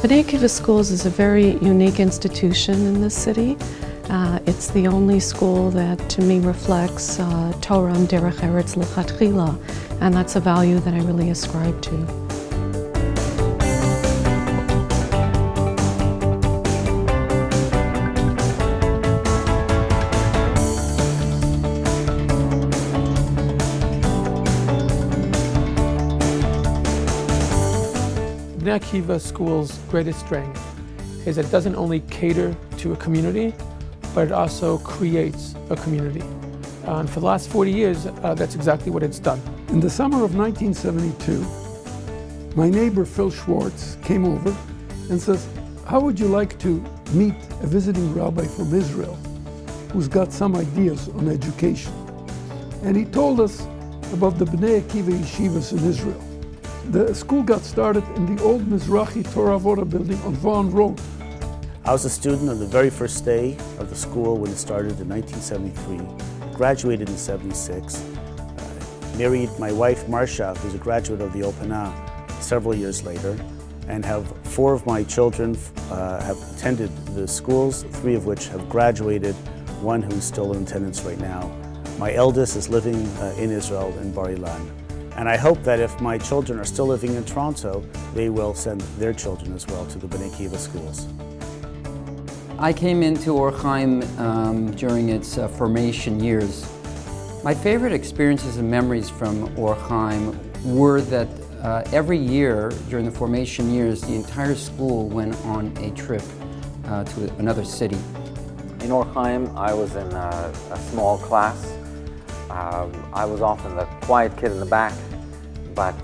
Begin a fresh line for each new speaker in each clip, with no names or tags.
B'nai Akiva Schools is a very unique institution in this city. It's the only school that, to me, reflects Torah and Derech Eretz L'chatchila, and that's a value that I really ascribe to.
B'nai Akiva School's greatest strength is that it doesn't only cater to a community, but it also creates a community. And for the last 40 years, that's exactly what it's done.
In the summer of 1972, my neighbor Phil Schwartz came over and says, "How would you like to meet a visiting rabbi from Israel who's got some ideas on education?" And he told us about the B'nai Akiva yeshivas in Israel. The school got started in the old Mizrahi Torah Avoda building on Vaughan Road.
I was a student on the very first day of the school when it started in 1973, graduated in 76, married my wife Marcia, who's a graduate of the Alumni, several years later, and have 4 of my children have attended the schools, 3 of which have graduated, 1 who's still in attendance right now. My eldest is living in Israel in Bar Ilan. And I hope that if my children are still living in Toronto, they will send their children as well to the B'nai Akiva schools.
I came into Or Chaim during its formation years. My favorite experiences and memories from Or Chaim were that every year during the formation years, the entire school went on a trip to another city.
In Or Chaim, I was in a small class. I was often the quiet kid in the back, but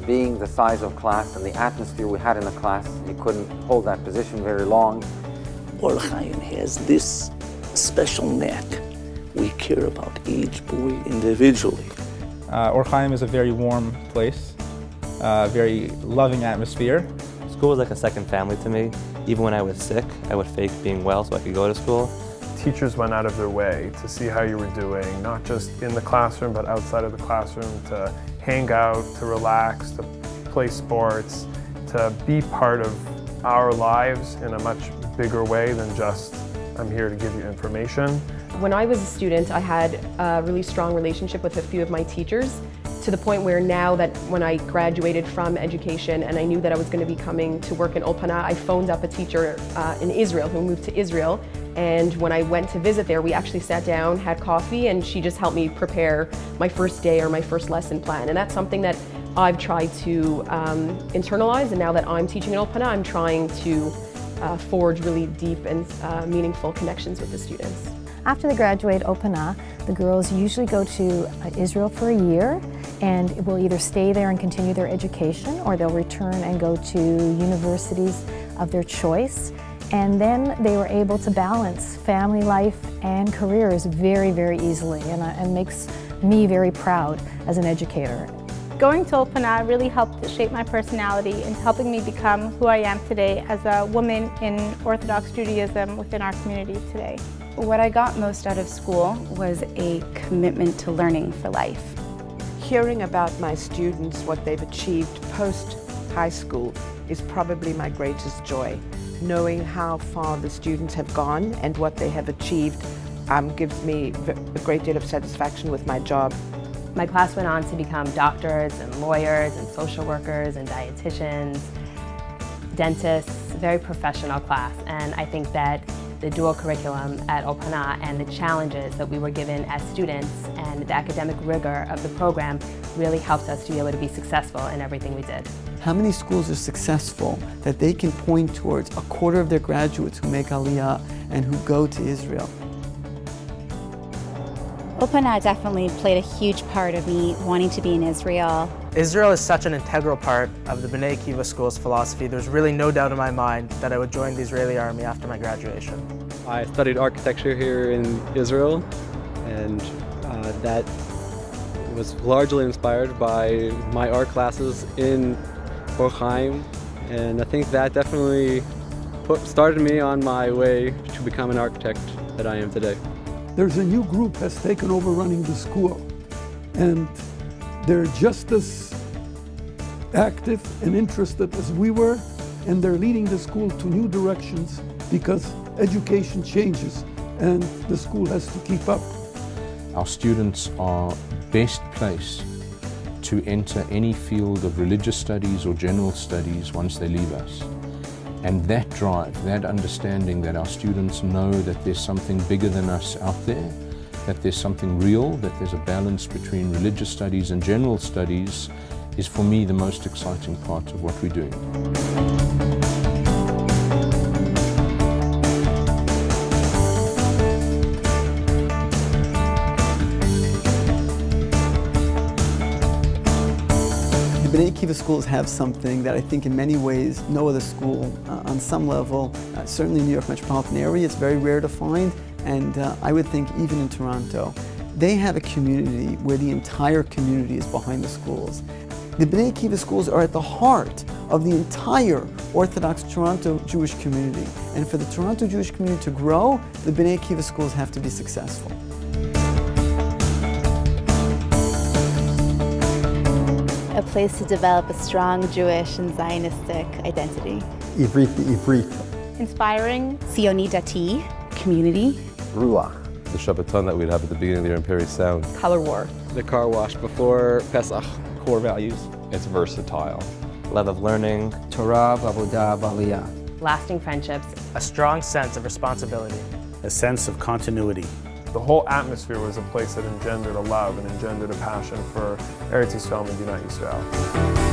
being the size of class and the atmosphere we had in the class, you couldn't hold that position very long.
Or Chaim has this special knack. We care about each boy individually.
Or Chaim is a very warm place, very loving atmosphere.
School was like a second family to me. Even when I was sick, I would fake being well so I could go to school.
Teachers went out of their way to see how you were doing, not just in the classroom, but outside of the classroom, to hang out, to relax, to play sports, to be part of our lives in a much bigger way than just, I'm here to give you information.
When I was a student, I had a really strong relationship with a few of my teachers, to the point where now that when I graduated from education and I knew that I was going to be coming to work in Ulpana, I phoned up a teacher in Israel who moved to Israel. And when I went to visit there, we actually sat down, had coffee, and she just helped me prepare my first day or my first lesson plan. And that's something that I've tried to internalize, and now that I'm teaching in Ulpana, I'm trying to forge really deep and meaningful connections with the students.
After they graduate Ulpana, the girls usually go to Israel for a year and will either stay there and continue their education, or they'll return and go to universities of their choice. And then they were able to balance family life and careers very, very easily, and makes me very proud as an educator.
Going to Ulpana really helped to shape my personality and helping me become who I am today as a woman in Orthodox Judaism within our community today.
What I got most out of school was a commitment to learning for life.
Hearing about my students, what they've achieved post-high school, is probably my greatest joy. Knowing how far the students have gone and what they have achieved gives me a great deal of satisfaction with my job.
My class went on to become doctors and lawyers and social workers and dietitians, dentists, very professional class. And I think that the dual curriculum at Ulpana and the challenges that we were given as students and the academic rigor of the program really helped us to be able to be successful in everything we did.
How many schools are successful that they can point towards a quarter of their graduates who make Aliyah and who go to Israel?
Ulpana definitely played a huge part of me wanting to be in Israel.
Israel is such an integral part of the B'nai Akiva School's philosophy. There's really no doubt in my mind that I would join the Israeli army after my graduation.
I studied architecture here in Israel, and that was largely inspired by my art classes in Or Chaim, and I think that definitely started me on my way to become an architect that I am today.
There's a new group has taken over running the school, and they're just as active and interested as we were and they're leading the school to new directions because education changes and the school has to keep up.
Our students are best placed to enter any field of religious studies or general studies once they leave us. And that drive, that understanding that our students know that there's something bigger than us out there, that there's something real, that there's a balance between religious studies and general studies, is for me the most exciting part of what we're doing.
The B'nai Akiva schools have something that I think in many ways no other school on some level, certainly in the New York metropolitan area, it's very rare to find, and I would think even in Toronto. They have a community where the entire community is behind the schools. The B'nai Akiva schools are at the heart of the entire Orthodox Toronto Jewish community, and for the Toronto Jewish community to grow, the B'nai Akiva schools have to be successful.
A place to develop a strong Jewish and Zionistic identity.
Ivrit Ivrit.
Inspiring.
Zioni Dati. Community.
Ruach.
The Shabbaton that we'd have at the beginning of the year in Perry Sound.
Color war.
The car wash before Pesach.
Core values.
It's versatile. Love of learning.
Torah, Avodah, Aliyah.
Lasting friendships.
A strong sense of responsibility.
A sense of continuity.
The whole atmosphere was a place that engendered a love and engendered a passion for Eretz Yisrael and Medinat Yisrael.